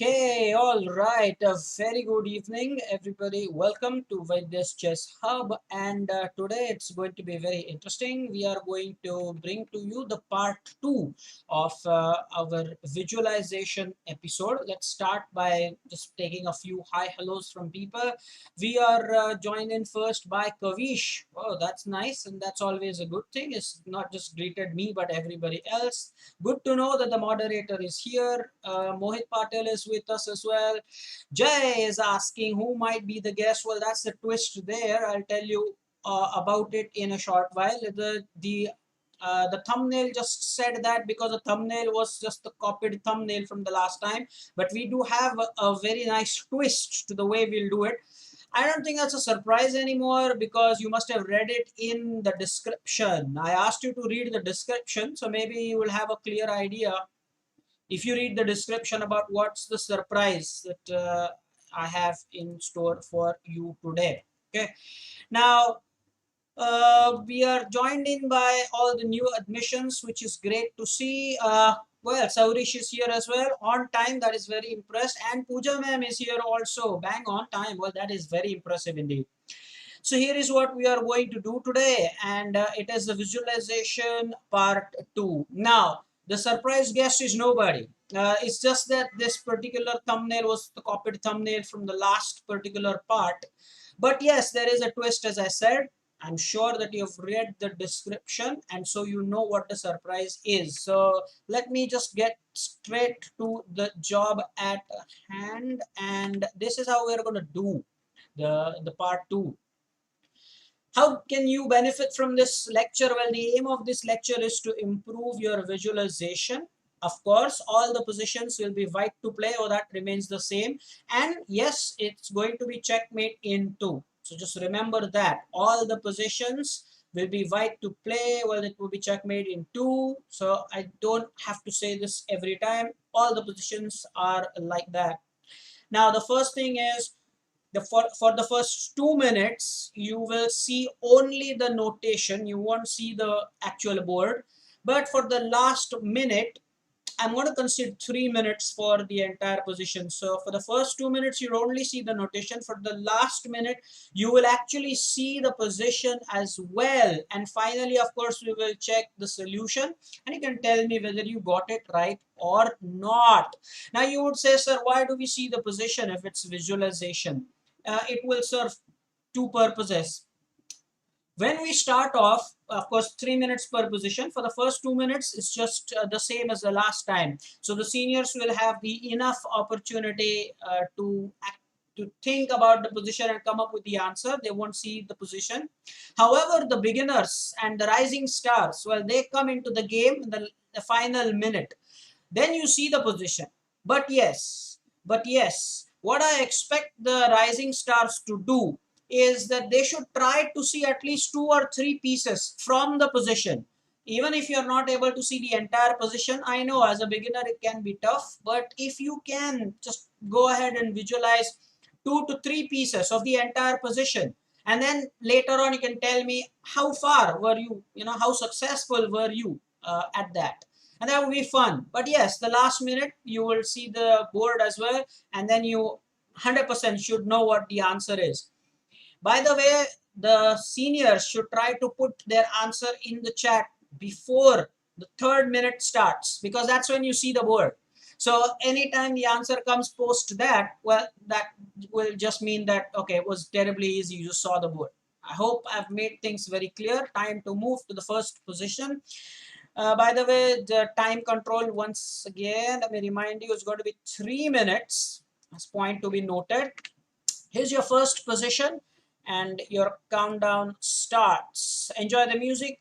Okay, all right. A very good evening, everybody. Welcome to Vaidya's Chess Hub. And today it's going to be very interesting. We are going to bring to you the part two of our visualization episode. Let's start by just taking a few hi hellos from people. We are joined in first by Kavish. Oh, that's nice, and that's always a good thing. It's not just greeted me, but everybody else. Good to know that the moderator is here. Mohit Patel is with us as well. Jay is asking who might be the guest. Well, that's the twist there. I'll tell you about it in a short while. The thumbnail just said that because the thumbnail was just the copied thumbnail from the last time. But we do have a very nice twist to the way we'll do it. I don't think that's a surprise anymore because you must have read it in the description. I asked you to read the description, so maybe you will have a clear idea if you read the description about what's the surprise that I have in store for you today. Okay, now we are joined in by all the new admissions, which is great to see. Well, Saurish is here as well, on time. That is very impressed. And Pooja ma'am is here also, bang on time. Well, that is very impressive indeed. So here is what we are going to do today, and it is the visualization part 2. Now, the surprise guest is nobody. It's just that this particular thumbnail was the copied thumbnail from the last particular part. But yes, there is a twist, as I said. I'm sure that you have read the description and so you know what the surprise is. So let me just get straight to the job at hand, and this is how we're going to do the part 2. How can you benefit from this lecture? Well, the aim of this lecture is to improve your visualization. Of course, all the positions will be white to play, or that remains the same. And yes, it's going to be checkmate in 2. So just remember that all the positions will be white to play. Well, it will be checkmate in 2. So I don't have to say this every time. All the positions are like that. Now, the first thing is, for the first 2 minutes you will see only the notation, you won't see the actual board. But for the last minute, I'm going to consider 3 minutes for the entire position. So for the first 2 minutes you only see the notation. For the last minute you will actually see the position as well. And finally, of course, we will check the solution and you can tell me whether you got it right or not. Now you would say, sir, why do we see the position if it's visualization? It will serve two purposes. When we start off, of course, 3 minutes per position. For the first 2 minutes, it's just the same as the last time. So the seniors will have the enough opportunity to think about the position and come up with the answer. They won't see the position. However, the beginners and the rising stars, well, they come into the game in the final minute. Then you see the position. But yes, what I expect the rising stars to do is that they should try to see at least 2 or 3 pieces from the position. Even if you're not able to see the entire position, I know as a beginner it can be tough, but if you can just go ahead and visualize 2 to 3 pieces of the entire position, and then later on you can tell me how far were you, how successful were you at that. And that would be fun. But yes, the last minute you will see the board as well, and then you 100% should know what the answer is. By the way, the seniors should try to put their answer in the chat before the 3rd minute starts, because that's when you see the board. So anytime the answer comes post that, well, that will just mean that, okay, it was terribly easy, you just saw the board. I hope I've made things very clear. Time to move to the first position. By the way, the time control, once again, let me remind you, it's going to be 3 minutes. That's point to be noted. Here's your first position and your countdown starts. Enjoy the music.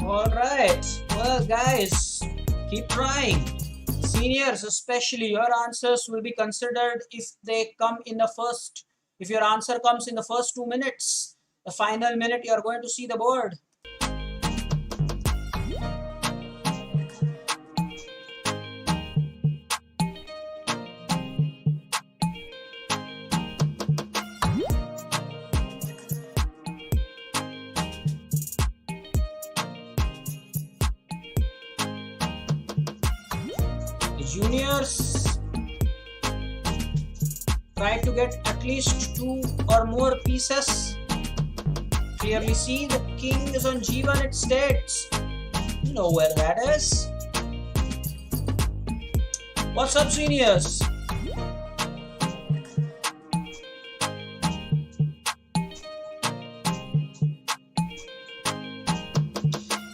All right. Well, guys, keep trying. Seniors, especially, your answers will be considered if they come in the first. If your answer comes in the first 2 minutes, the final minute, you are going to see the board. The juniors, try to get at least 2 or more pieces. Clearly see the king is on G1, it states. You know where that is. What's up, seniors?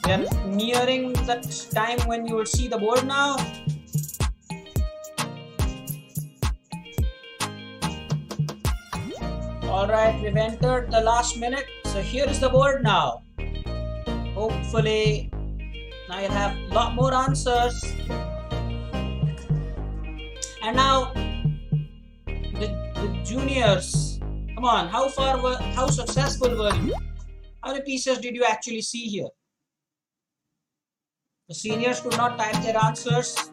We are nearing that time when you will see the board now. Alright, we've entered the last minute. So here is the board now. Hopefully, now you'll have a lot more answers. And now, the juniors, come on, how successful were you? How many pieces did you actually see here? The seniors could not type their answers.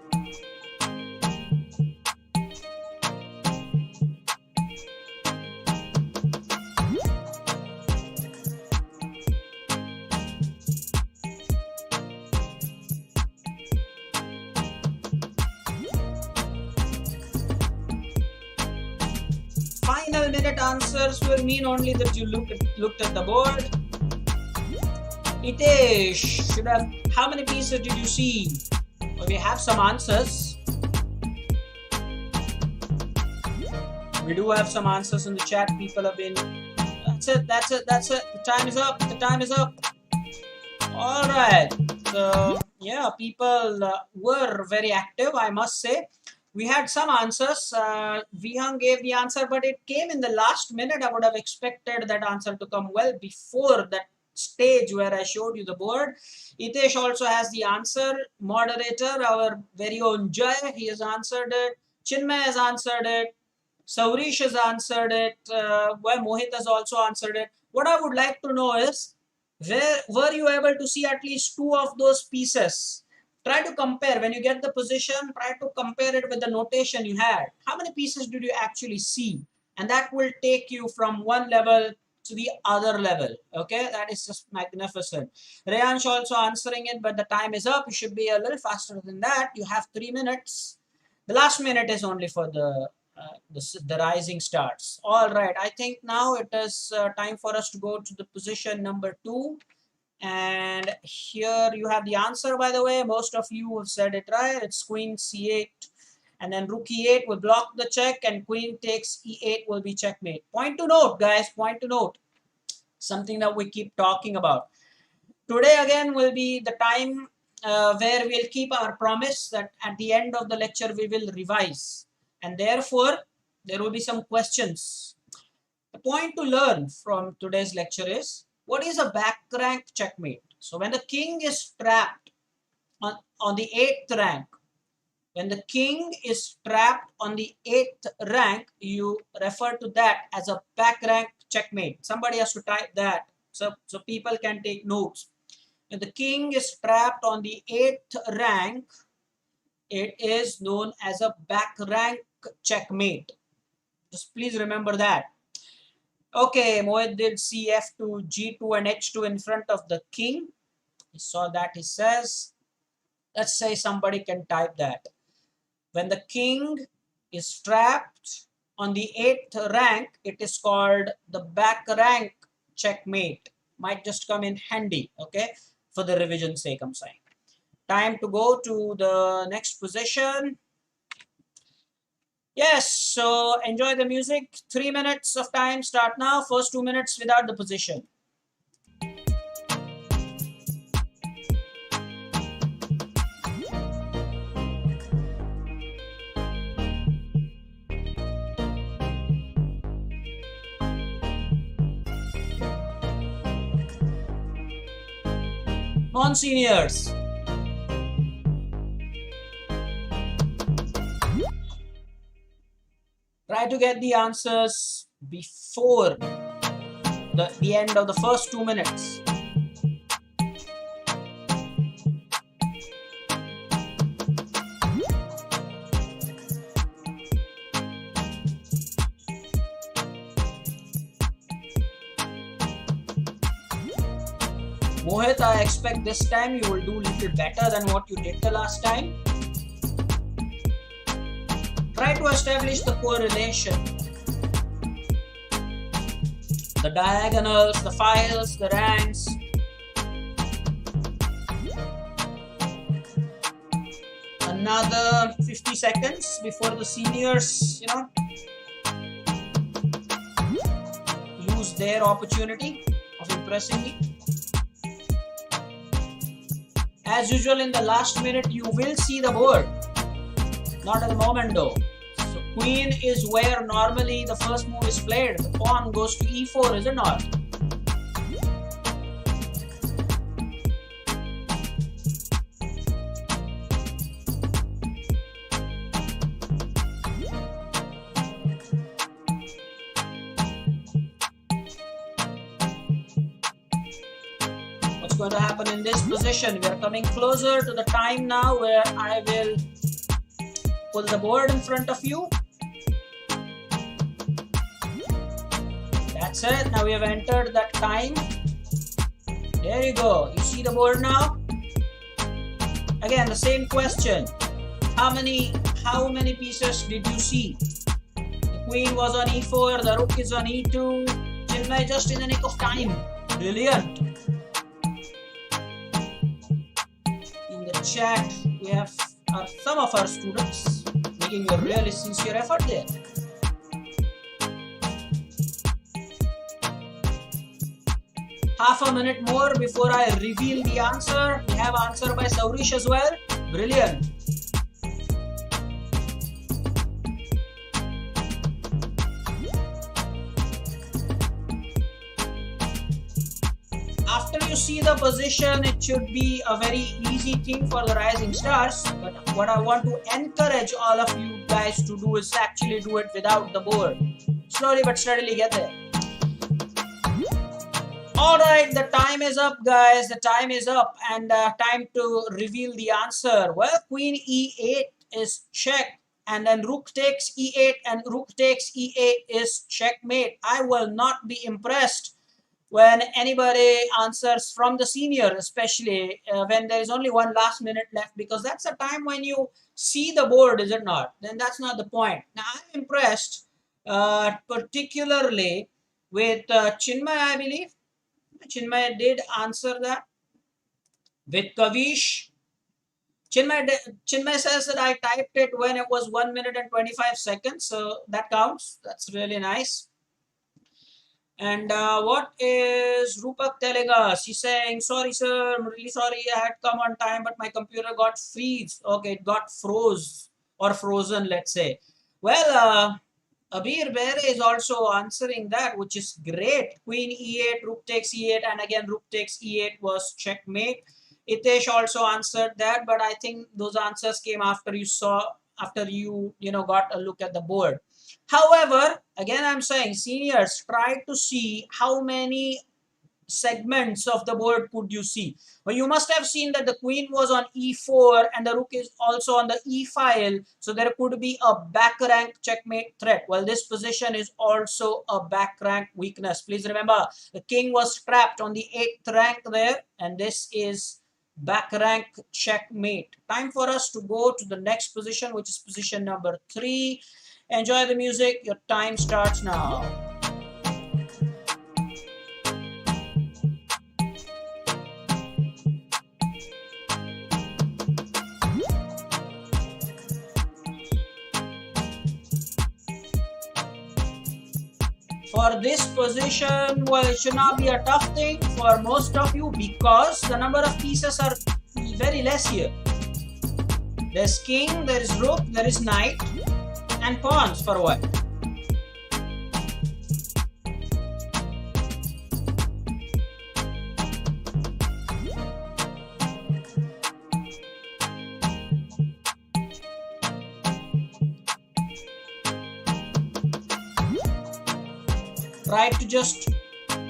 Final minute answers will mean only that you looked at the board. Hitesh should have. How many pieces did you see? Well, we have some answers. We do have some answers in the chat. People have been. That's it. The time is up. The time is up. All right. So yeah, people were very active, I must say. We had some answers. Vihang gave the answer, but it came in the last minute. I would have expected that answer to come well before that stage where I showed you the board. Hitesh also has the answer. Moderator, our very own Jay, he has answered it. Chinmay has answered it. Saurish has answered it. Well, Mohit has also answered it. What I would like to know is, where were you able to see at least 2 of those pieces? Try to compare. When you get the position, try to compare it with the notation you had. How many pieces did you actually see? And that will take you from one level to the other level. Okay, that is just magnificent. Rayansh also answering it, but the time is up. You should be a little faster than that. You have 3 minutes. The last minute is only for the rising stars. All right, I think now it is time for us to go to the position number 2. And here you have the answer, by the way. Most of you have said it right. It's queen c8, and then rook e8 will block the check, and queen takes e8 will be checkmate. Point to note, guys, point to note. Something that we keep talking about. Today again will be the time where we'll keep our promise that at the end of the lecture we will revise. And therefore, there will be some questions. The point to learn from today's lecture is, what is a back rank checkmate? So when the king is trapped on the 8th rank, when the king is trapped on the 8th rank, you refer to that as a back rank checkmate. Somebody has to type that so people can take notes. When the king is trapped on the 8th rank, it is known as a back rank checkmate. Just please remember that. Okay, Mohit did cf2, g2 and h2 in front of the king. He saw that, he says. Let's say somebody can type that. When the king is trapped on the 8th rank, it is called the back rank checkmate. Might just come in handy, okay, for the revision sake, I'm saying. Time to go to the next position. Yes, so enjoy the music. 3 minutes of time start now. First 2 minutes without the position. on, seniors. Try to get the answers before the end of the first 2 minutes. Mohit, I expect this time you will do a little better than what you did the last time. Try to establish the correlation. The diagonals, the files, the ranks. Another 50 seconds before the seniors, lose their opportunity of impressing me. As usual, in the last minute, you will see the board. Not at the moment though. So queen is where normally the first move is played. The pawn goes to e4, is it not? What's going to happen in this position? We are coming closer to the time now where I will pull the board in front of you. That's it. Now we have entered that time. There you go. You see the board now? Again, the same question. How many pieces did you see? The queen was on e4, the rook is on e2. Checkmate just in the nick of time. Brilliant. In the chat, we have some of our students making a really sincere effort there. Half a minute more before I reveal the answer. We have answer by Saurish as well. Brilliant. After you see the position, it should be a very easy thing for the rising stars. But what I want to encourage all of you guys to do is actually do it without the board. Slowly but steadily get there. Alright, the time is up, guys. The time is up, and time to reveal the answer. Well, queen e8 is check, and then rook takes e8 and rook takes e8 is checkmate. I will not be impressed when anybody answers from the senior, especially when there is only one last minute left, because that's the time when you see the board, is it not? Then that's not the point. Now, I'm impressed particularly with Chinmay, I believe. Chinmay did answer that. With Kavish, Chinmay says that I typed it when it was 1 minute and 25 seconds, so that counts. That's really nice. And what is Rupak telling us? He's saying, sorry sir, I'm really sorry, I had come on time, but my computer got freeze. Okay, it got froze or frozen, let's say. Well, Abir Bere is also answering that, which is great. Queen e8, rook takes e8, and again rook takes e8 was checkmate. Itesh also answered that, but I think those answers came after you got a look at the board. However, again I'm saying, seniors, try to see how many segments of the board could you see. Well, you must have seen that the queen was on e4 and the rook is also on the e file, so there could be a back rank checkmate threat. Well, this position is also a back rank weakness. Please remember, the king was trapped on the 8th rank there, and this is back rank checkmate. Time for us to go to the next position, which is position number 3. Enjoy the music. Your time starts now. For this position, well, it should not be a tough thing for most of you because the number of pieces are very less here. There's king, there is rook, there is knight, and pawns for what? Try to just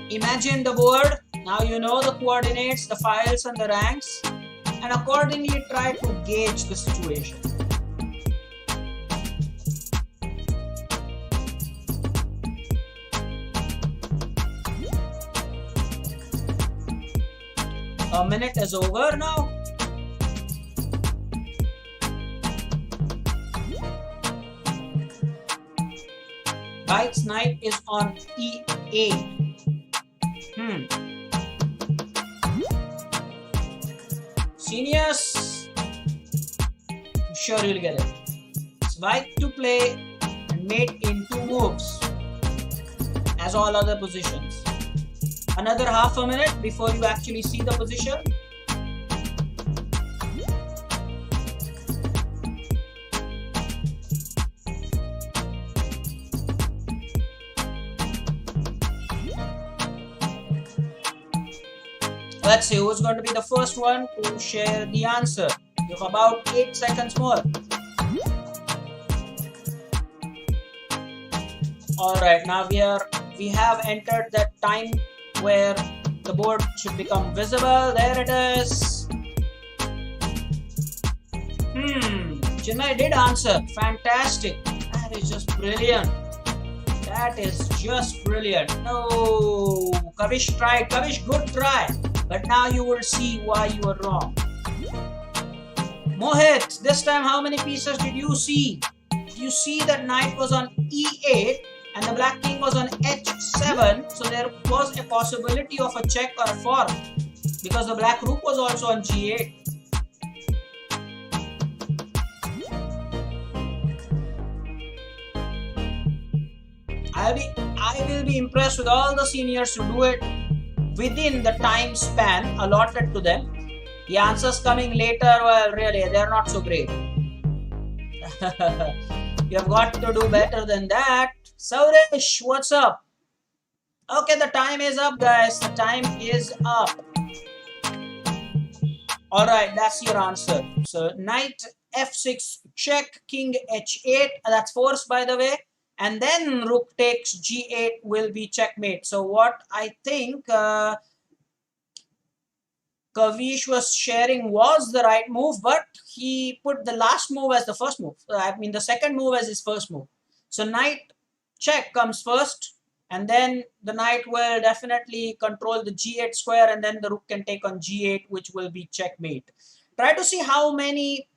imagine the board. Now you know the coordinates, the files and the ranks, and accordingly try to gauge the situation. A minute is over now. Byte's knight is on E8. Seniors, I'm sure you'll get it. It's white to play and mate in 2 moves, as all other positions. Another half a minute before you actually see the position. Let's see who's going to be the first one to share the answer. You have about 8 seconds more. Alright, now we have entered that time where the board should become visible. There it is. Chinmay did answer. Fantastic. That is just brilliant. That is just brilliant. No, Kavish tried. Kavish, good try. But now you will see why you were wrong. Mohit, this time how many pieces did you see? You see that knight was on E8 and the black king was on H7. So there was a possibility of a check or a fork because the black rook was also on G8. I will be impressed with all the seniors who do it within the time span allotted to them. The answers coming later, well, really, they're not so great. You have got to do better than that. Saurish, what's up? Okay, the time is up, guys. The time is up. Alright, that's your answer. So, knight F6 check, king H8. That's forced, by the way. And then rook takes G8 will be checkmate. So what I think Kavish was sharing was the right move, but he put the last move as the first move. I mean the second move as his first move. So knight check comes first, and then the knight will definitely control the G8 square, and then the rook can take on G8, which will be checkmate. Try to see how many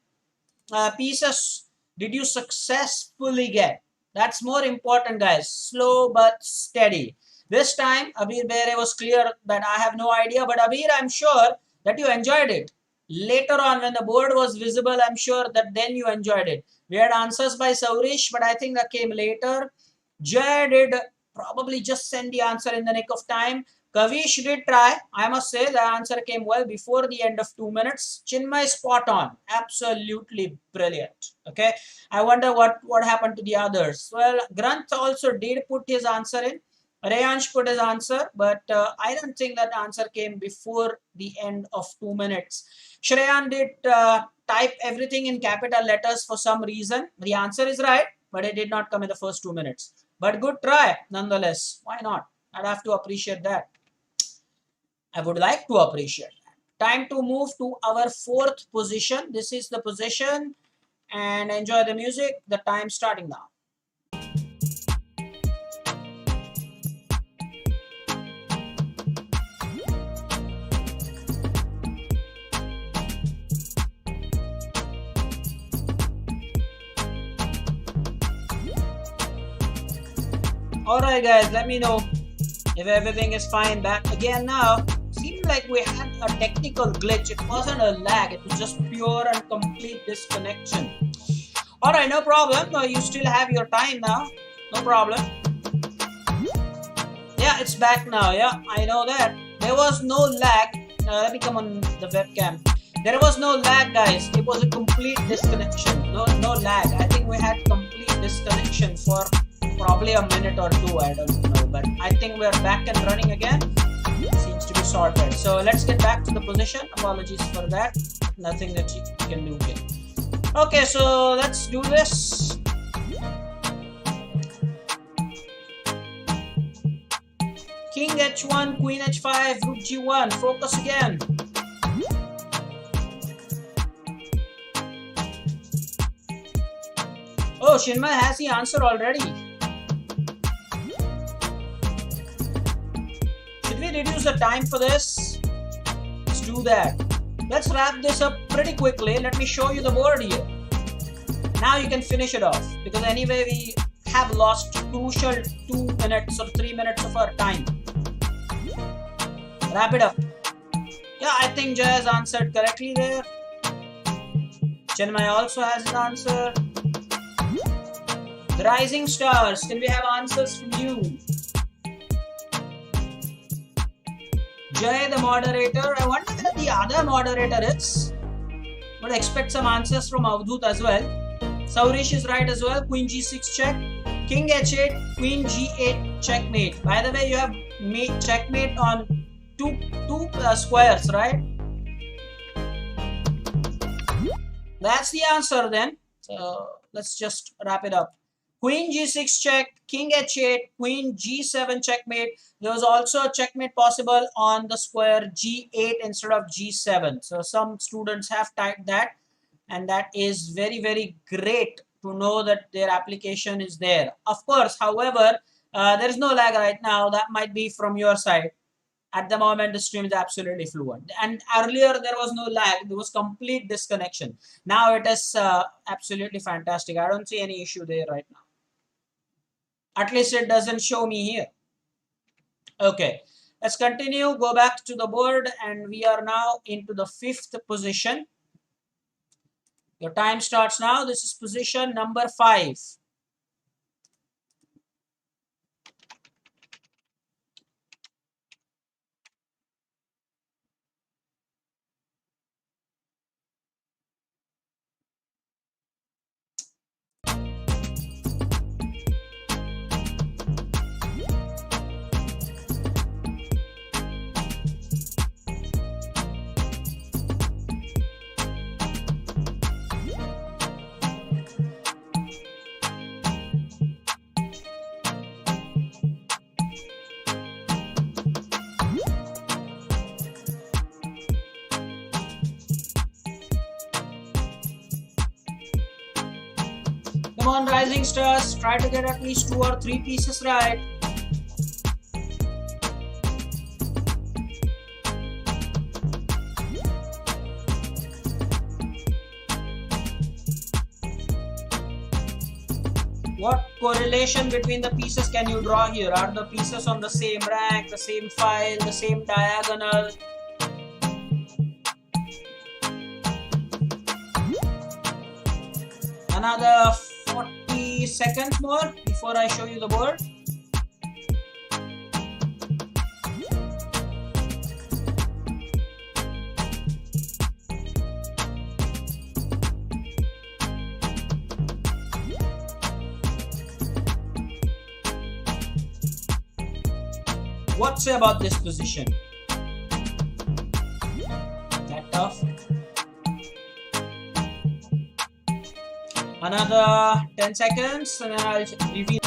pieces did you successfully get. That's more important, guys. Slow but steady. This time, Abir Bere was clear that I have no idea. But Abir, I'm sure that you enjoyed it. Later on, when the board was visible, I'm sure that then you enjoyed it. We had answers by Saurish, but I think that came later. Jay did probably just send the answer in the nick of time. Kavish did try. I must say the answer came well before the end of 2 minutes. Chinmay spot on. Absolutely brilliant. Okay. I wonder what happened to the others. Well, Granth also did put his answer in. Rayansh put his answer, but I don't think that answer came before the end of 2 minutes. Shreyan did type everything in capital letters for some reason. The answer is right, but it did not come in the first 2 minutes. But good try nonetheless. Why not? I'd have to appreciate that. I would like to appreciate that. Time to move to our 4th position. This is the position, and enjoy the music. The time starting now. Alright guys, let me know if everything is fine. Back again now. Seemed like we had a technical glitch. It wasn't a lag, it was just pure and complete disconnection. Alright, no problem. You still have your time now. No problem. Yeah, it's back now. Yeah, I know that. There was no lag. Let me come on the webcam. There was no lag, guys. It was a complete disconnection. No lag. I think we had complete disconnection for probably a minute or two. I don't know. But I think we're back and running again. Seems to be sorted. So let's get back to the position. Apologies for that. Nothing that you can do here. Okay, so let's do this. King h1, queen h5, rook g1. Focus again. Oh, Chinmay has the answer already. Should we reduce the time for this? Let's do that. Let's wrap this up pretty quickly. Let me show you the board here. Now you can finish it off, because anyway we have lost crucial 2 minutes or 3 minutes of our time. Wrap it up. Yeah, I think Jay has answered correctly there. Chinmay also has an answer. The rising stars, can we have answers from you? Jay, the moderator. I wonder where the other moderator is. Would expect some answers from Avdut as well. Saurish is right as well. Queen g6 check. King h8, queen g8 checkmate. By the way, you have made checkmate on two squares, right? That's the answer then. So let's just wrap it up. Queen g6 check, king h8, queen g7 checkmate. There was also a checkmate possible on the square g8 instead of g7. So some students have typed that, and that is very, very great to know that their application is there. Of course, however, there is no lag right now. That might be from your side. At the moment, the stream is absolutely fluent. And earlier, there was no lag. There was complete disconnection. Now it is absolutely fantastic. I don't see any issue there right now. At least it doesn't show me here. Okay, let's continue. Go back to the board, and we are now into the 5th position. Your time starts now. This is position number 5. Come on, rising stars, try to get at least 2 or 3 pieces right. What correlation between the pieces can you draw here? Are the pieces on the same rank, the same file, the same diagonal? Another 40 seconds more before I show you the board. What say about this position? That tough? Another 10 seconds and then I'll reveal.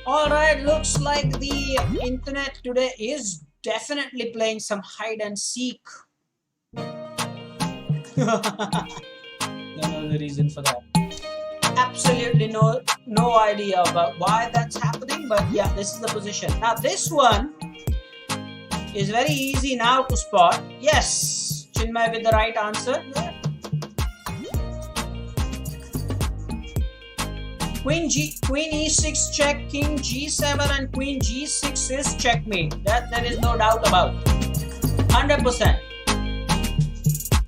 Alright, looks like the internet today is definitely playing some hide and seek. Don't know the reason for that. Absolutely no idea about why that's happening, but yeah, this is the position. Now this one is very easy now to spot. Yes, Chinmay with the right answer. Yeah. Queen e6 check, king g7 and queen g6 is checkmate. That there is no doubt about. 100%.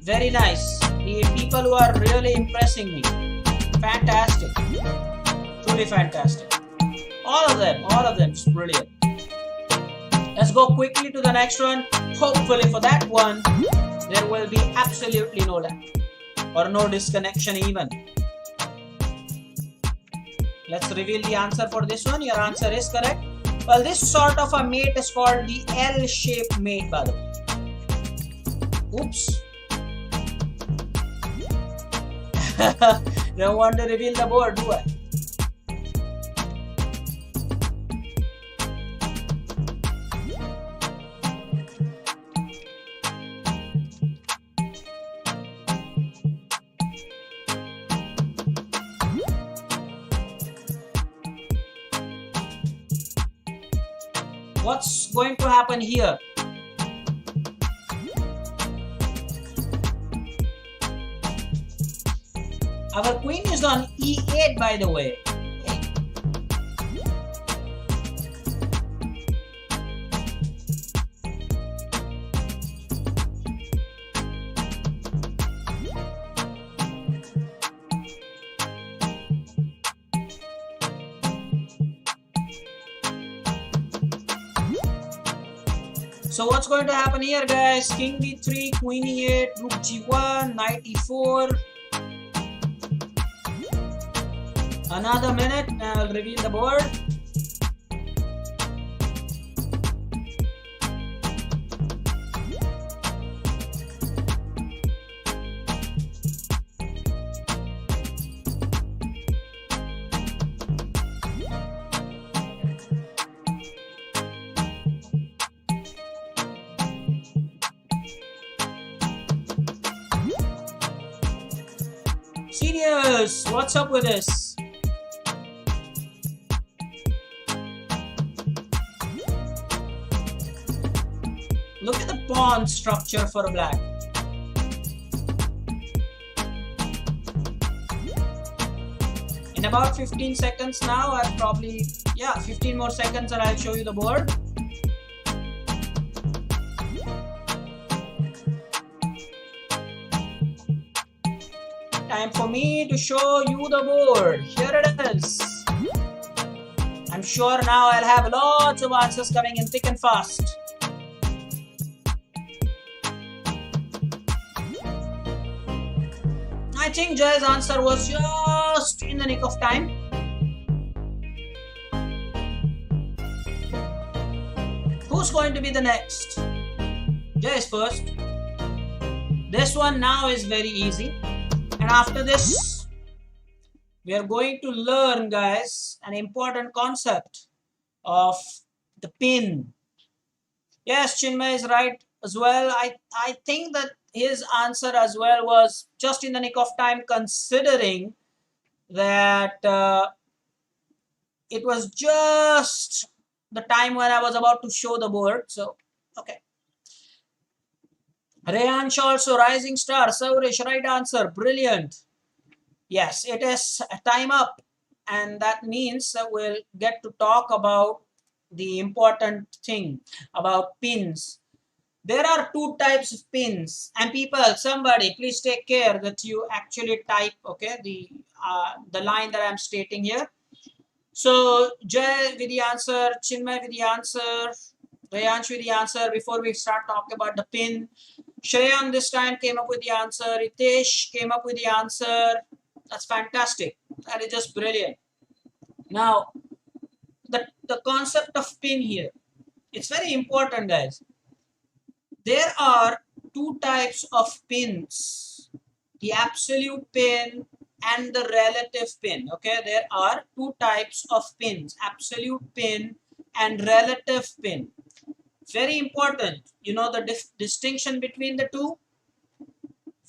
Very nice. The people who are really impressing me. Fantastic. Truly fantastic. All of them is brilliant. Let's go quickly to the next one. Hopefully for that one, there will be absolutely no lag or no disconnection even. Let's reveal the answer for this one. Your answer is correct. Well, this sort of a mate is called the L-shaped mate, by the way. Oops. Don't want to reveal the board, do I? What's going to happen here? Our queen is on E8, by the way. So what's going to happen here, guys? King D3, Queen E8, Rook G1, Knight E4. Another minute and I'll reveal the board. Serious, what's up with this? Look at the pawn structure for a black. In about 15 seconds now, I'll probably, 15 more seconds and I'll show you the board. Time for me to show you the board. Here it is. I'm sure now I'll have lots of answers coming in thick and fast. I think Jay's answer was just in the nick of time. Who's going to be the next? Jay is first. This one now is very easy. And after this, we are going to learn, guys, an important concept of the pin. Yes, Chinmay is right as well. I think that his answer as well was just in the nick of time, considering that it was just the time when I was about to show the board. So, okay. Rehansh also rising star. Saurish, right answer. Brilliant. Yes, it is time up. And that means that we'll get to talk about the important thing about pins. There are two types of pins, and people, somebody, please take care that you actually type, okay, the line that I'm stating here. So Jay with the answer, Chinmay with the answer, Rehansh with the answer. Before we start talking about the pin, Shreyan this time came up with the answer. Ritesh came up with the answer. That's fantastic. That is just brilliant. Now, the concept of pin here, it's very important, guys. There are two types of pins, the absolute pin and the relative pin. Okay, there are two types of pins, absolute pin and relative pin. Very important. You know the distinction between the two?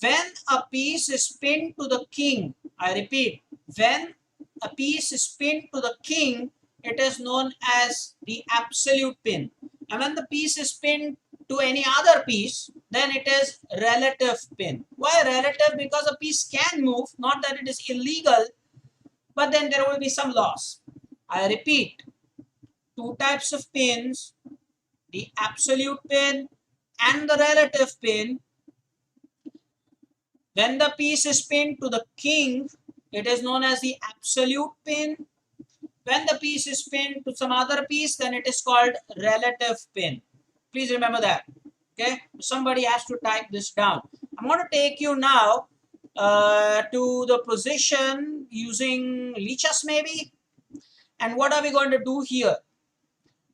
When a piece is pinned to the king, I repeat, when a piece is pinned to the king, it is known as the absolute pin. And when the piece is pinned to any other piece, then it is relative pin. Why relative? Because a piece can move, not that it is illegal, but then there will be some loss. I repeat, two types of pins, the absolute pin and the relative pin. When the piece is pinned to the king, it is known as the absolute pin. When the piece is pinned to some other piece, then it is called relative pin. Please remember that. Okay, somebody has to type this down. I'm going to take you now to the position using lichas maybe. And what are we going to do here?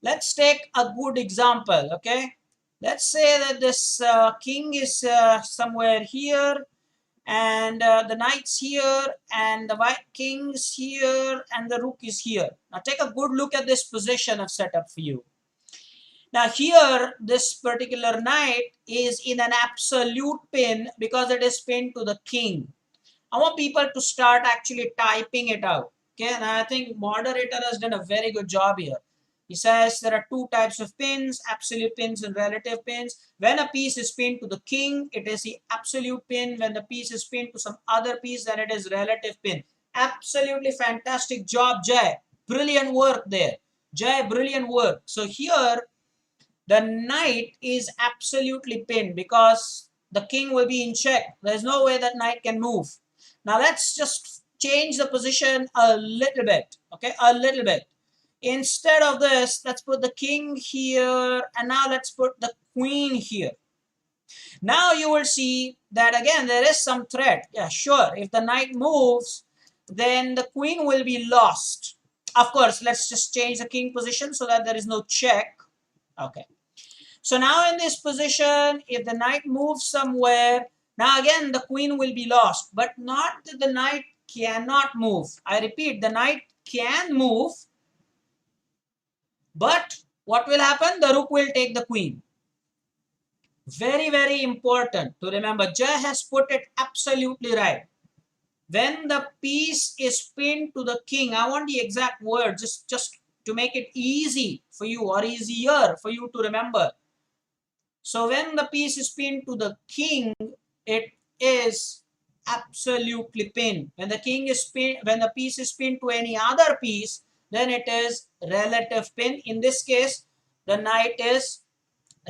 Let's take a good example. Okay, let's say that this king is somewhere here, and the knight's here, and the white king's here, and the rook is here. Now take a good look at this position I've set up for you. Now here, this particular knight is in an absolute pin because it is pinned to the king. I want people to start actually typing it out. Okay, and I think moderator has done a very good job here. He says there are two types of pins, absolute pins and relative pins. When a piece is pinned to the king, it is the absolute pin. When the piece is pinned to some other piece, then it is relative pin. Absolutely fantastic job, Jay. Brilliant work there. Jay, brilliant work. So here, the knight is absolutely pinned because the king will be in check. There's no way that knight can move. Now let's just change the position a little bit. Okay, a little bit. Instead of this, let's put the king here, and now let's put the queen here. Now you will see that again there is some threat. Yeah, sure. If the knight moves, then the queen will be lost. Of course, let's just change the king position so that there is no check. Okay. So now in this position, if the knight moves somewhere, now again the queen will be lost. But not that the knight cannot move. I repeat, the knight can move. But what will happen? The rook will take the queen. Very, very important to remember. Jay has put it absolutely right. When the piece is pinned to the king, I want the exact word just to make it easy for you or easier for you to remember. So when the piece is pinned to the king, it is absolutely pinned. When the king is pinned, when the piece is pinned to any other piece, then it is relative pin. In this case, the knight is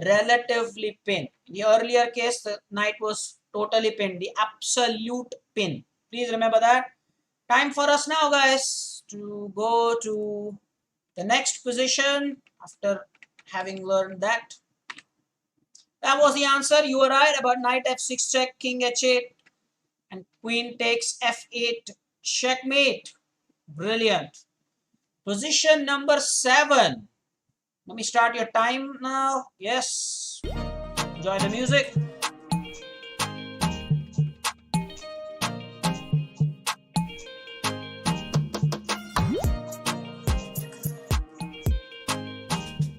relatively pinned. In the earlier case, the knight was totally pinned, the absolute pin. Please remember that. Time for us now, guys, to go to the next position after having learned that. That was the answer. You were right about knight f6 check, king h8, and queen takes f8 checkmate. Brilliant. Position number 7. Let me start your time now. Yes. Enjoy the music.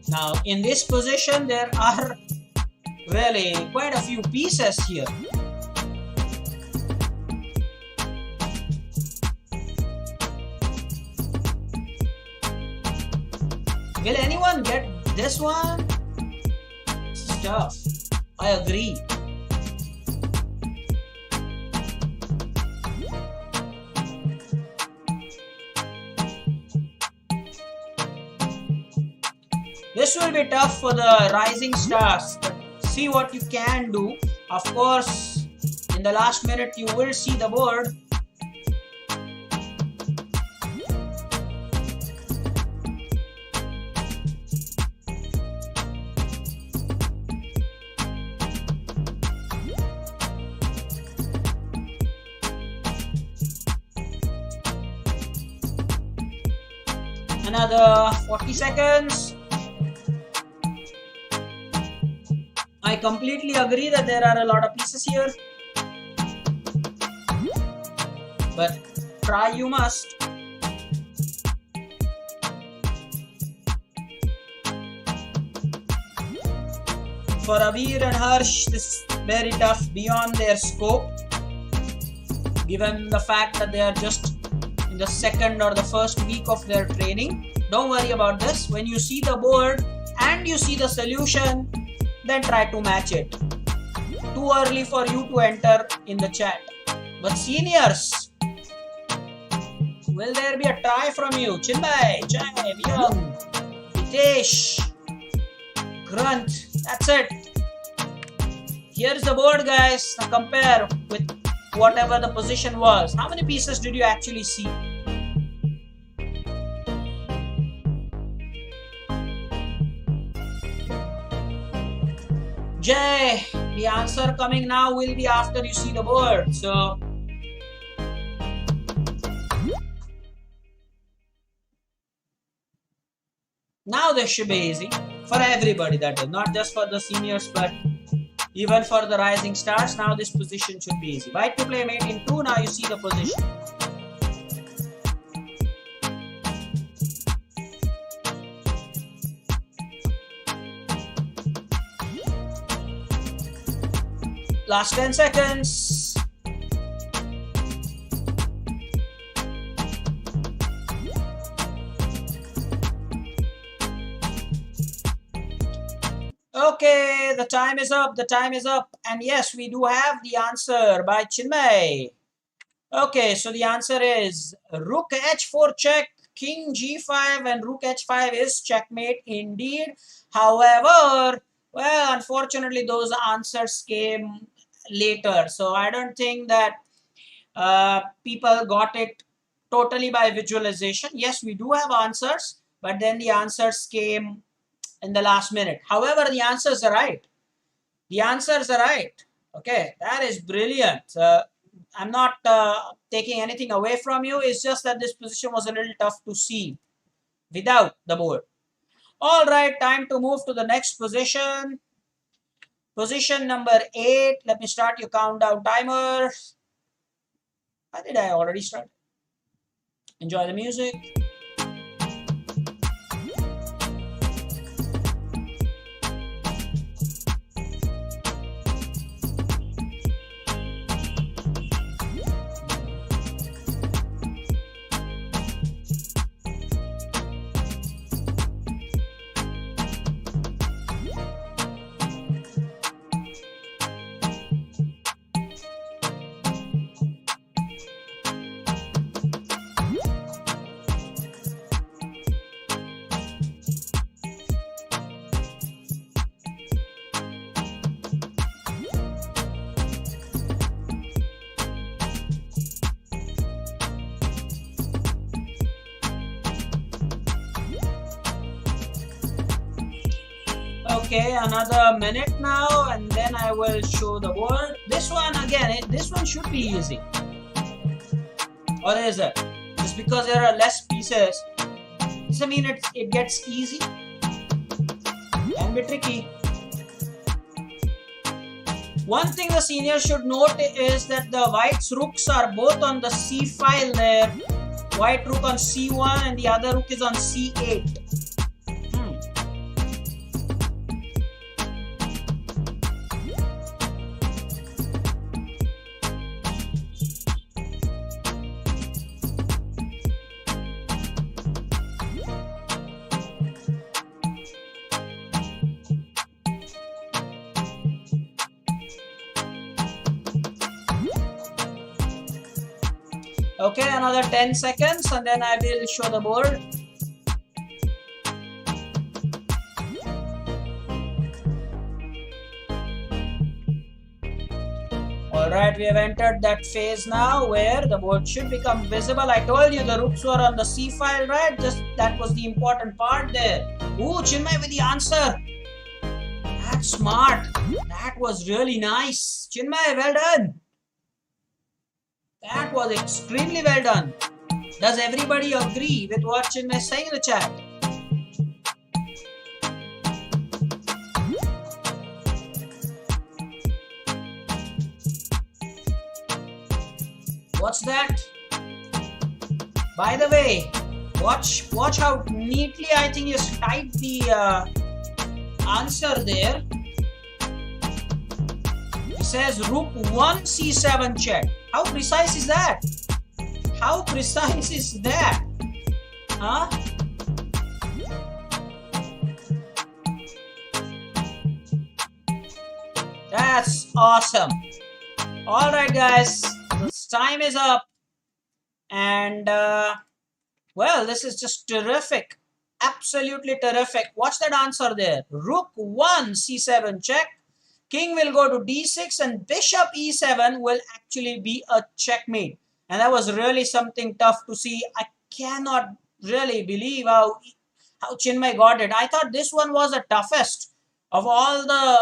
Now, in this position, there are really quite a few pieces here. Will anyone get this one? This is tough. I agree. This will be tough for the rising stars. But see what you can do. Of course, in the last minute, you will see the board. Another 40 seconds. I completely agree that there are a lot of pieces here, but try you must. For Abir and Harsh, this is very tough, beyond their scope, given the fact that they are just in the second or the first week of their training. Don't worry about this. When you see the board and you see the solution, then try to match it. Too early for you to enter in the chat. But seniors, will there be a try from you? Chinmay, Jai, Vyung, Hitesh, Grunt. That's it. Here's the board, guys. Now compare with whatever the position was. How many pieces did you actually see? Jay, the answer coming now will be after you see the board. So now this should be easy for everybody, that is not just for the seniors but even for the rising stars. Now this position should be easy. White to play mate in 2. Now you see the position. Last 10 seconds. Okay, the time is up. The time is up. And yes, we do have the answer by Chinmay. Okay, so the answer is Rook H4 check, King G5, and Rook H5 is checkmate indeed. However, well, unfortunately, those answers came later. So I don't think that people got it totally by visualization. Yes, we do have answers, but then the answers came in the last minute. However, the answers are right. The answers are right. Okay, that is brilliant. I'm not taking anything away from you. It's just that this position was a little tough to see without the board. All right, time to move to the next position. Position number 8. Let me start your countdown timer. Why did I already start? Enjoy the music. Okay, another minute now, and then I will show the board. This one again, this one should be easy. Or is it? Just because there are less pieces, does it mean it gets easy? Can be tricky. One thing the seniors should note is that the white's rooks are both on the C file there. White rook on C1 and the other rook is on C8. Okay, another 10 seconds and then I will show the board. Alright, we have entered that phase now where the board should become visible. I told you the rooks were on the C file, right? Just that was the important part there. Ooh, Chinmay with the answer. That's smart. That was really nice. Chinmay, well done. That was extremely well done. Does everybody agree with what Chinmay is saying in the chat? What's that? By the way, watch how neatly I think you typed the answer there. It says rook 1 c7 check. How precise is that? How precise is that? Huh? That's awesome. Alright guys, this time is up. And well, this is just terrific. Absolutely terrific. Watch that answer there. Rook 1 c7 check. King will go to d6 and bishop e7 will actually be a checkmate. And that was really something tough to see. I cannot really believe how Chinmay got it. I thought this one was the toughest of all the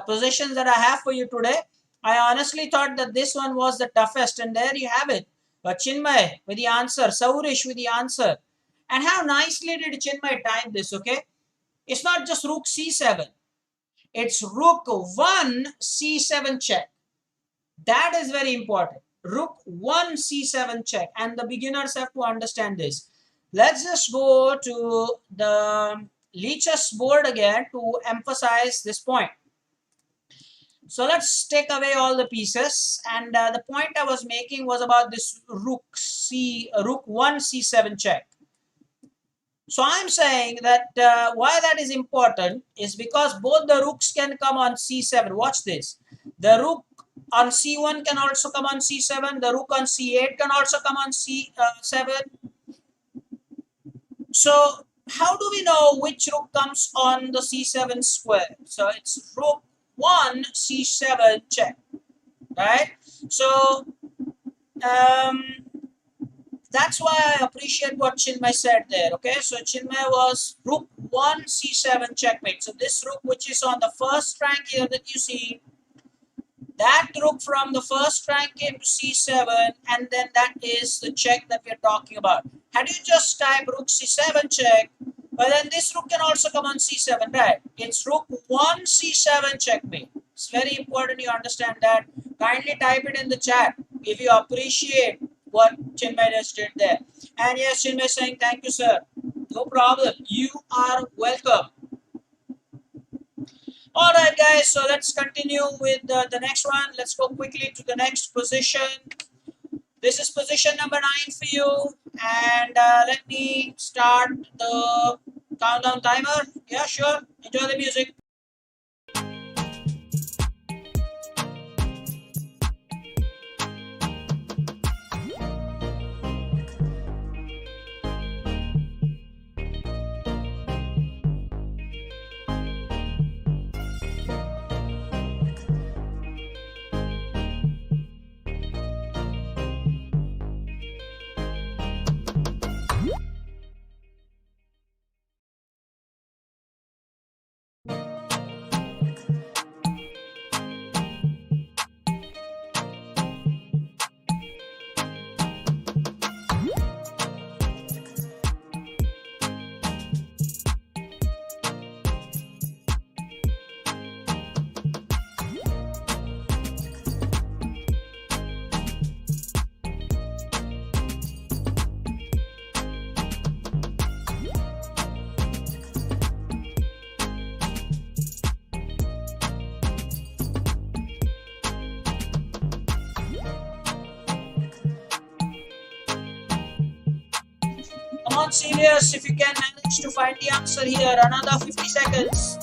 positions that I have for you today. I honestly thought that this one was the toughest, and there you have it. Chinmay with the answer, Saurish with the answer. And how nicely did Chinmay type this, okay? It's not just rook c7, it's rook 1 c7 check. That is very important. Rook 1 c7 check, and the beginners have to understand this. Let's just go to the Lichess board again to emphasize this point. So let's take away all the pieces, and the point I was making was about this rook 1 c7 check. So I'm saying that why that is important is because both the rooks can come on c7. Watch this. The rook on c1 can also come on c7. The rook on c8 can also come on c7. So how do we know which rook comes on the c7 square? So it's rook 1 c7 check, right? So that's why I appreciate what Chinmay said there. Okay, so Chinmay was rook 1 c7 checkmate. So this rook which is on the first rank here that you see, that rook from the first rank came to c7, and then that is the check that we are talking about. Had you just type rook c7 check, but then this rook can also come on c7, right? It's rook 1 c7 checkmate. It's very important you understand that. Kindly type it in the chat if you appreciate what Chinmay just did there. And yes, Chinmay saying thank you, sir. No problem. You are welcome. Alright guys, so let's continue with the next one. Let's go quickly to the next position. This is position number 9 for you. And let me start the countdown timer. Yeah, sure. Enjoy the music. Come on, serious, if you can manage to find the answer here. Another 50 seconds.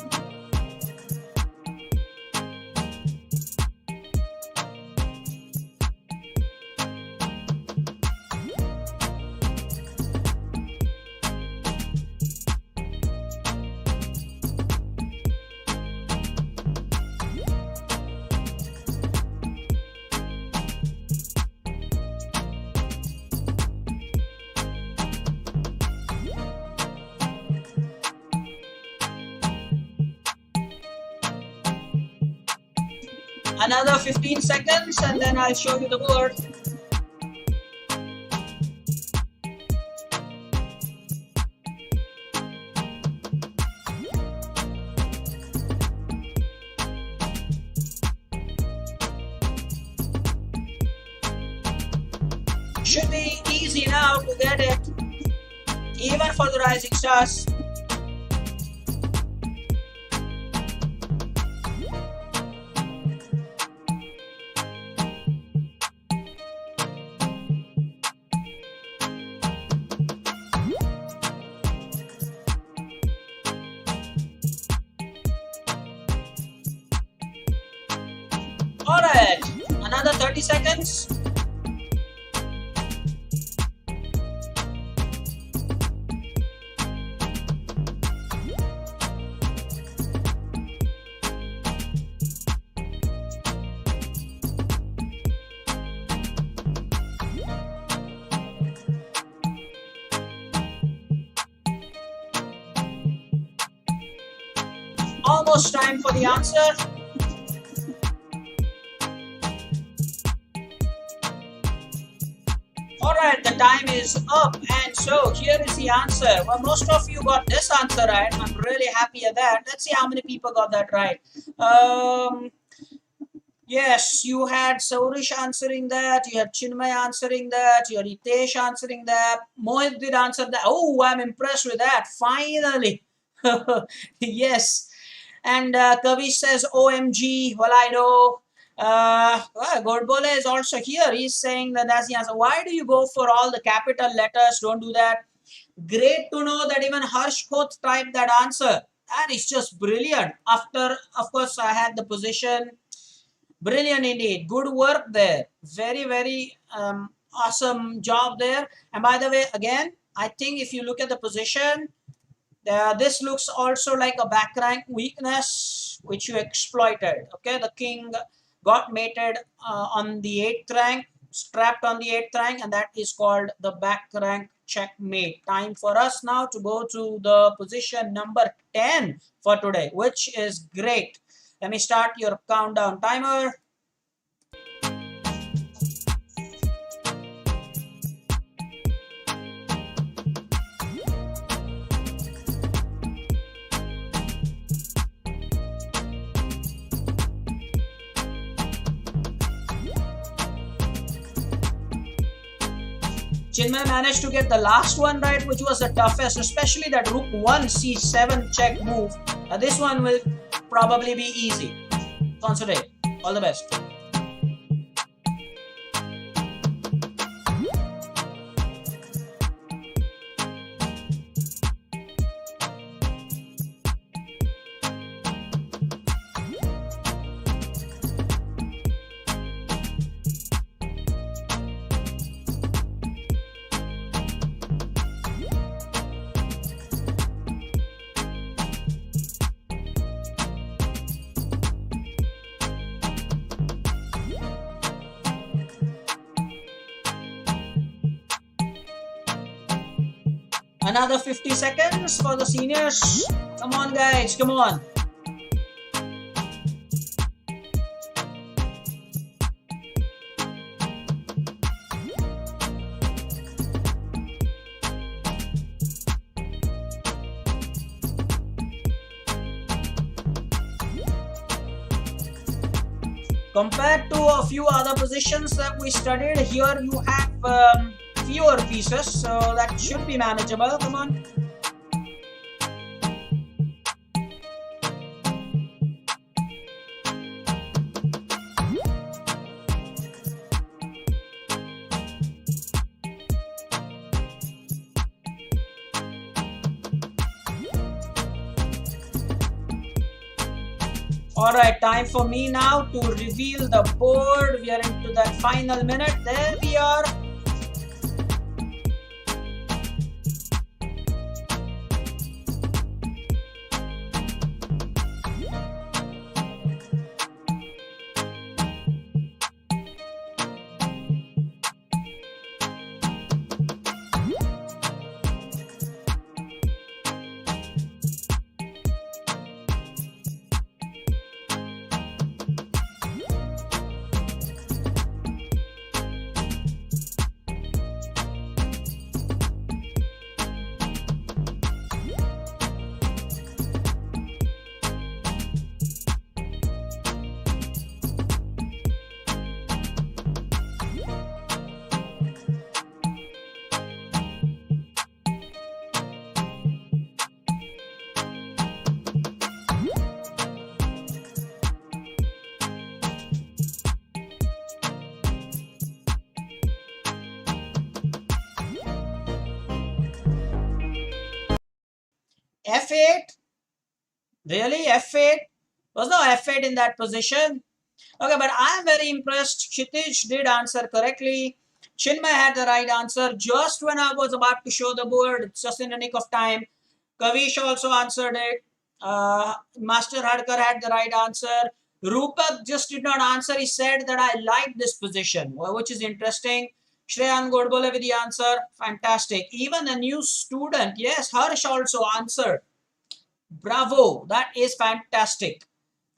Another 15 seconds and then I'll show you the board. Should be easy now to get it, even for the rising stars. Alright, another 30 seconds. Almost time for the answer. All right, the time is up, and so here is the answer. Well, most of you got this answer right. I'm really happy at that. Let's see how many people got that right. Um, Yes, you had Saurish answering that, you had Chinmay answering that, you had Hitesh answering that, Mohit did answer that. Oh, I'm impressed with that. Finally. Yes. And Kavi says, OMG, well, I know. Godbole is also here. He's saying that that's the answer. Why do you go for all the capital letters? Don't do that. Great to know that even Harsh Khoth typed that answer. And it's just brilliant. After, of course, I had the position. Brilliant indeed. Good work there. Very, very awesome job there. And by the way, again, I think if you look at the position, this looks also like a back rank weakness which you exploited. Okay, the king got mated on the 8th rank, strapped on the 8th rank, and that is called the back rank checkmate. Time for us now to go to the position number 10 for today, which is great. Let me start your countdown timer. Chinmay managed to get the last one right, which was the toughest, especially that rook 1 c7 check move. This one will probably be easy. Concentrate. All the best. Another 50 seconds for the seniors. Come on, guys. Come on. Compared to a few other positions that we studied, here you have fewer pieces, so that should be manageable. Come on. Alright, time for me now to reveal the board. We are into that final minute. There we are. F8? Really? F8? Was no F8 in that position? Okay, but I am very impressed. Kshitij did answer correctly. Chinmay had the right answer just when I was about to show the board. It's just in the nick of time. Kavish also answered it. Master Hadkar had the right answer. Rupak just did not answer. He said that I like this position, which is interesting. Shreyan Godbole with the answer. Fantastic. Even a new student, yes, Harsh also answered. Bravo. That is fantastic.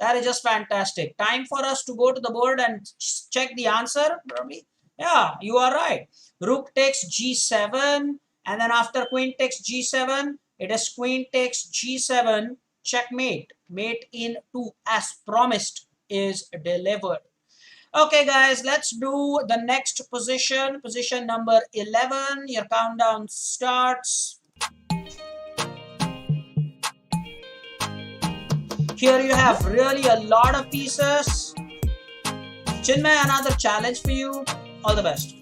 That is just fantastic. Time for us to go to the board and check the answer, probably. Yeah, you are right. Rook takes g7, and then after queen takes g7, it is queen takes g7, checkmate. Mate in 2 as promised is delivered. Okay, guys, let's do the next position. Position number 11. Your countdown starts. Here you have really a lot of pieces. Chinmay, another challenge for you. All the best.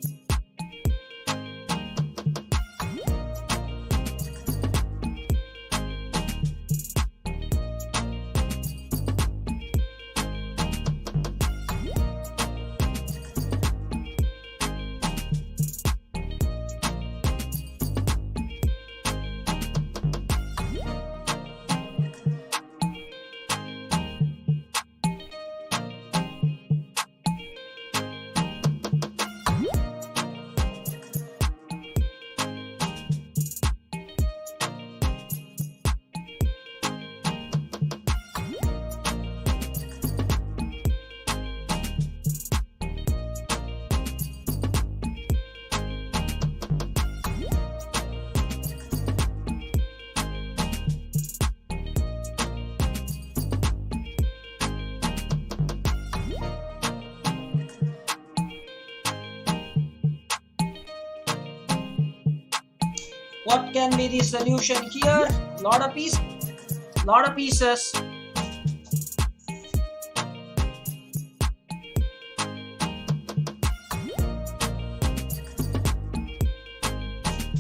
What can be the solution here? Lot of pieces.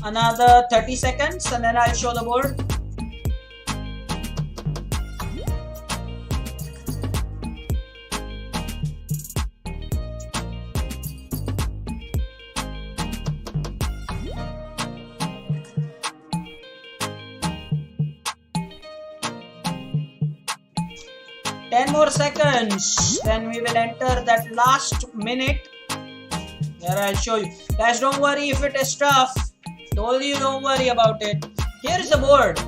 Another 30 seconds and then I'll show the board. Ten more seconds, then we will enter that last minute. Here I'll show you. Guys, don't worry if it is tough. Told you, don't worry about it. Here is the board.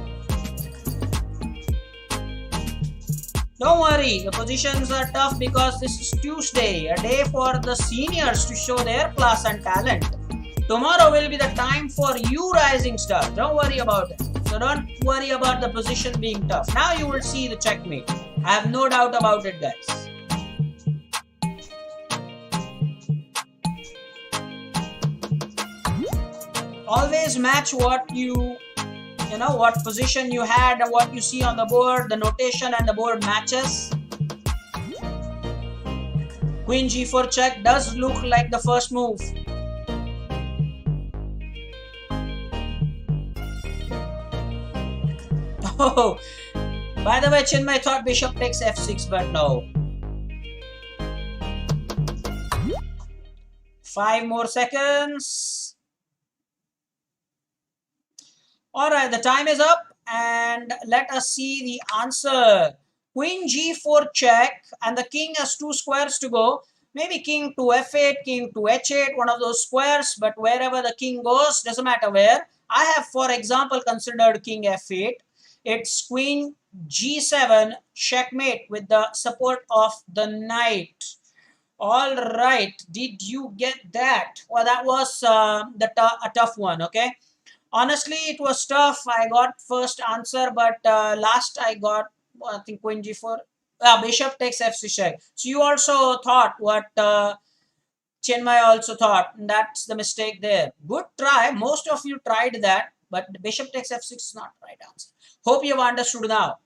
Don't worry, the positions are tough because this is Tuesday, a day for the seniors to show their class and talent. Tomorrow will be the time for you rising stars. Don't worry about it. So don't worry about the position being tough. Now you will see the checkmate. I have no doubt about it, guys. Always match what what position you had and what you see on the board. The notation and the board matches. Queen g4 check does look like the first move. Oh, by the way, Chinmay thought bishop takes f6, but no. 5 more seconds. Alright, the time is up and let us see the answer. Queen g4 check and the king has 2 squares to go. Maybe king to f8, king to h8, one of those squares, but wherever the king goes, doesn't matter where. I have, for example, considered king f8. It's queen g7 checkmate with the support of the knight. All right, did you get that? Well, that was a tough one, okay? Honestly, it was tough. I got first answer, but last I got, I think, queen g4. Bishop takes f6 check. So you also thought what Chinmay also thought. That's the mistake there. Good try. Most of you tried that, but bishop takes f6 is not the right answer. Hope you have understood now.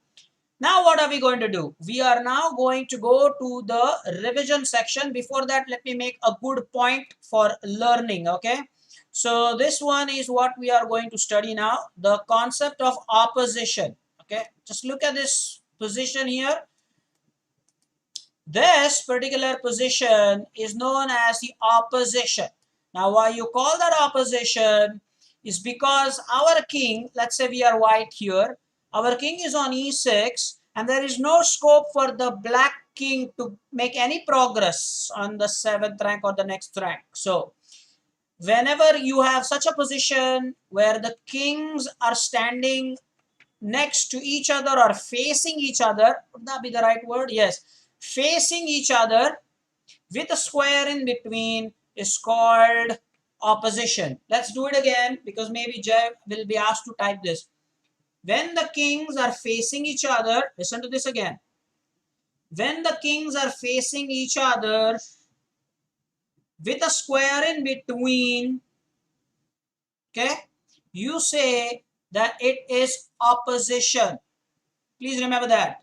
Now what are we going to do? We are now going to go to the revision section. Before that, let me make a good point for learning, okay? So this one is what we are going to study now, the concept of opposition, okay? Just look at this position here. This particular position is known as the opposition. Now why you call that opposition is because our king, let's say we are white here, our king is on e6 and there is no scope for the black king to make any progress on the 7th rank or the next rank. So whenever you have such a position where the kings are standing next to each other or facing each other, would that be the right word? Yes, facing each other with a square in between, is called opposition. Let's do it again because maybe Jay will be asked to type this. When the kings are facing each other, listen to this again. When the kings are facing each other with a square in between, okay, you say that it is opposition. Please remember that.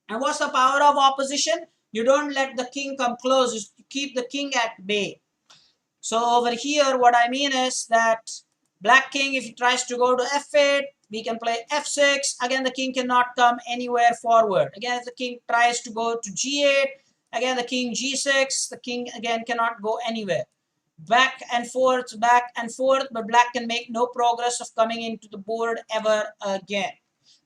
And what's the power of opposition? You don't let the king come close. You keep the king at bay. So over here, what I mean is that black king, if he tries to go to f8, we can play f6. Again, the king cannot come anywhere forward. Again, if the king tries to go to g8, again, the king g6, the king again cannot go anywhere. Back and forth, but black can make no progress of coming into the board ever again.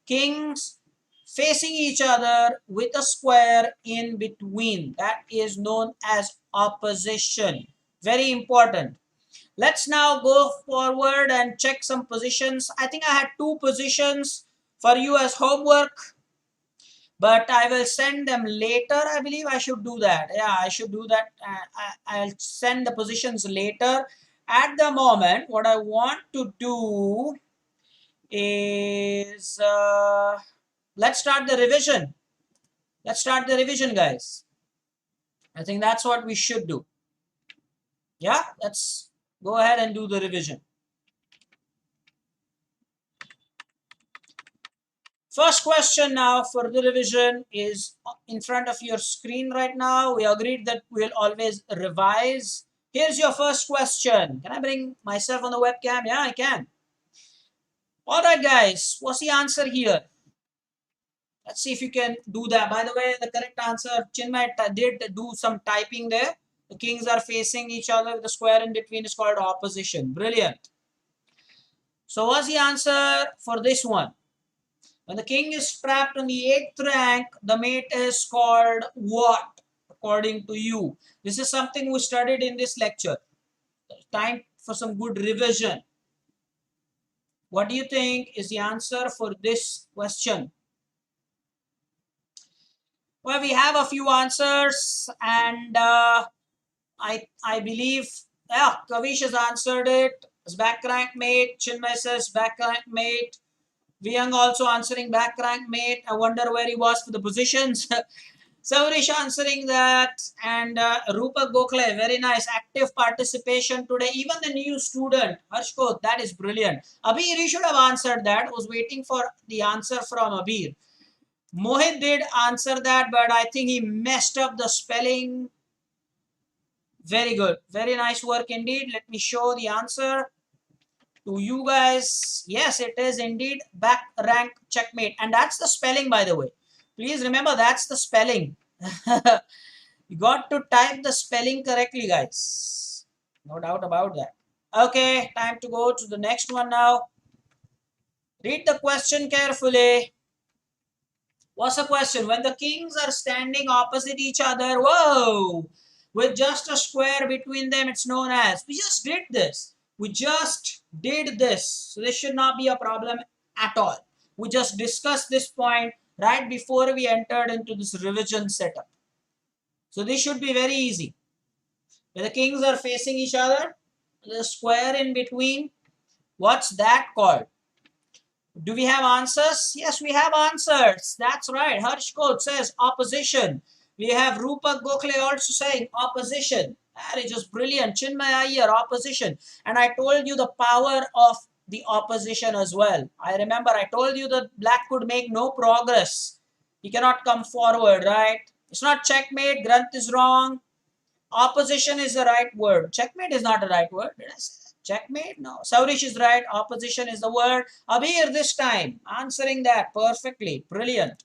Kings facing each other with a square in between. That is known as opposition. Very important. Let's now go forward and check some positions. I think I had two positions for you as homework, but I will send them later. I believe I should do that. Yeah, I should do that. I'll send the positions later. At the moment, what I want to do is let's start the revision. Let's start the revision, guys. I think that's what we should do. Yeah, let's go ahead and do the revision. First question now for the revision is in front of your screen right now. We agreed that we'll always revise. Here's your first question. Can I bring myself on the webcam? Yeah, I can. All right, guys. What's the answer here? Let's see if you can do that. By the way, the correct answer, Checkmate did do some typing there. The kings are facing each other. The square in between is called opposition. Brilliant. So what's the answer for this one? When the king is trapped on the 8th rank, the mate is called what, according to you? This is something we studied in this lecture. Time for some good revision. What do you think is the answer for this question? Well, we have a few answers, and I believe, yeah, Kavish has answered it. It's back rank mate. Chinmay says back rank mate. Viyang also answering back rank mate. I wonder where he was for the positions. Savrish answering that, and Rupak Gokhale, very nice, active participation today. Even the new student, Harshkot, that is brilliant. Abir, you should have answered that. I was waiting for the answer from Abir. Mohit did answer that, but I think he messed up the spelling. Very good. Very nice work indeed. Let me show the answer to you guys. Yes, it is indeed back rank checkmate. And that's the spelling, by the way. Please remember, that's the spelling. You got to type the spelling correctly, guys. No doubt about that. Okay, time to go to the next one now. Read the question carefully. What's the question? When the kings are standing opposite each other, whoa, with just a square between them, it's known as. We just did this. We just did this. So this should not be a problem at all. We just discussed this point right before we entered into this revision setup. So this should be very easy. When the kings are facing each other, the square in between, what's that called? Do we have answers? Yes, we have answers. That's right. Harsh Koth says opposition. We have Rupak Gokhale also saying opposition. That is just brilliant. Chinmay Iyer, opposition. And I told you the power of the opposition as well. I remember I told you that black could make no progress. He cannot come forward, right? It's not checkmate. Granth is wrong. Opposition is the right word. Checkmate is not the right word. Did I say that? Checkmate? No. Saurish is right. Opposition is the word. Abir this time answering that perfectly. Brilliant.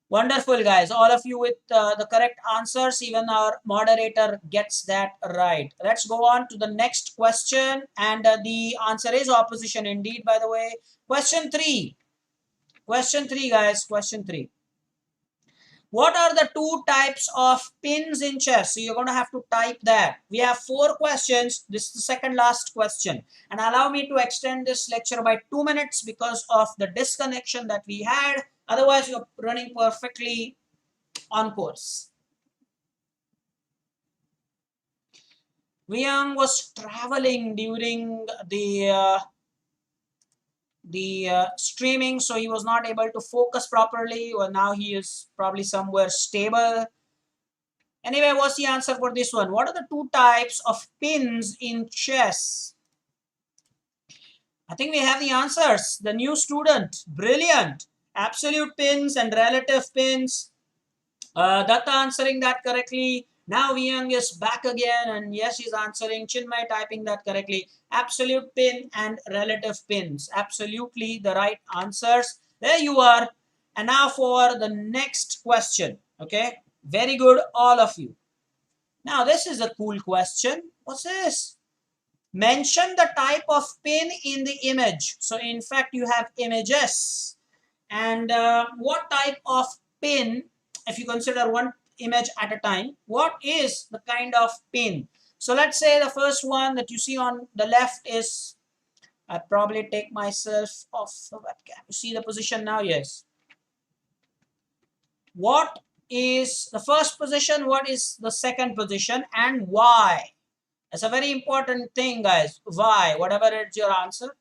Wonderful, guys. All of you with the correct answers. Even our moderator gets that right. Let's go on to the next question. And the answer is opposition indeed, by the way. Question 3. Question 3, guys. Question 3. What are the two types of pins in chess? So you're going to have to type that. We have 4 questions. This is the second last question. And allow me to extend this lecture by 2 minutes because of the disconnection that we had. Otherwise, you're running perfectly on course. Young was traveling during the streaming, so he was not able to focus properly. Well, now he is probably somewhere stable. Anyway, what's the answer for this one? What are the two types of pins in chess? I think we have the answers. The new student, brilliant. Absolute pins and relative pins. Datta answering that correctly. Now Young is back again, and yes, he's answering. Chinmay typing that correctly. Absolute pin and relative pins. Absolutely the right answers. There you are. And now for the next question. Okay, very good, all of you. Now this is a cool question. What's this? Mention the type of pin in the image. So in fact, you have images. And what type of pin, if you consider one image at a time, what is the kind of pin? So let's say the first one that you see on the left is, I probably take myself off the webcam. You see the position now? Yes. What is the first position? What is the second position? And why? That's a very important thing, guys. Why? Whatever is your answer.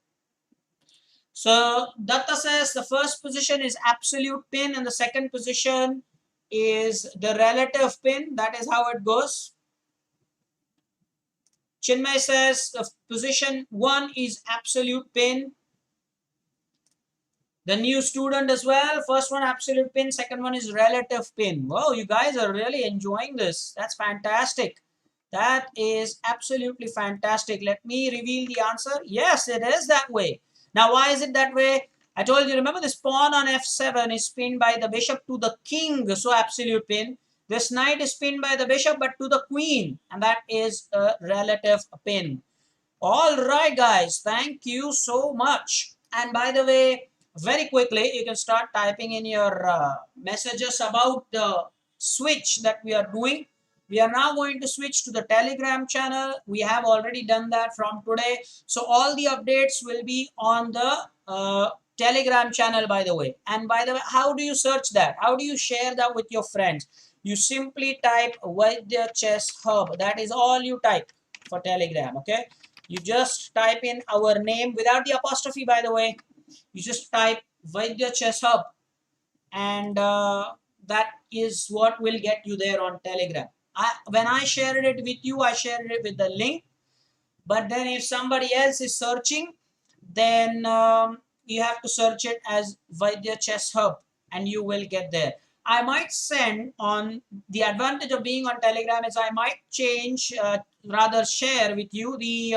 So Datta says the first position is absolute pin and the second position is the relative pin. That is how it goes. Chinmay says the position 1 is absolute pin. The new student as well. First one absolute pin, second one is relative pin. Wow, you guys are really enjoying this. That's fantastic. That is absolutely fantastic. Let me reveal the answer. Yes, it is that way. Now, why is it that way? I told you, remember this pawn on f7 is pinned by the bishop to the king, so absolute pin. This knight is pinned by the bishop but to the queen, and that is a relative pin. All right, guys, thank you so much. And by the way, very quickly, you can start typing in your messages about the switch that we are doing. We are now going to switch to the Telegram channel. We have already done that from today. So all the updates will be on the Telegram channel, by the way. And by the way, how do you search that? How do you share that with your friends? You simply type Vaidya Chess Hub. That is all you type for Telegram, okay? You just type in our name without the apostrophe, by the way. You just type Vaidya Chess Hub, and that is what will get you there on Telegram. When I shared it with you, I shared it with the link. But then if somebody else is searching, then you have to search it as Vaidya Chess Hub, and you will get there. I might send on the advantage of being on Telegram is I might change, rather share with you the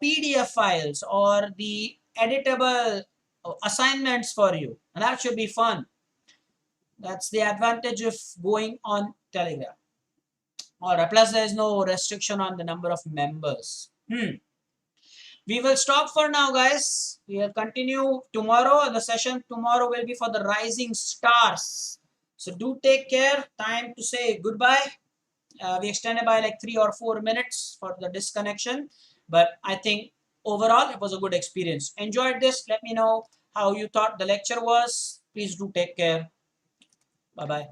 PDF files or the editable assignments for you, and that should be fun. That's the advantage of going on Telegram. All right, plus there is no restriction on the number of members. We will stop for now, guys. We will continue tomorrow. The session tomorrow will be for the rising stars. So do take care. Time to say goodbye. We extended by like 3 or 4 minutes for the disconnection, but I think overall it was a good experience. Enjoyed this? Let me know how you thought the lecture was. Please do take care. Bye bye.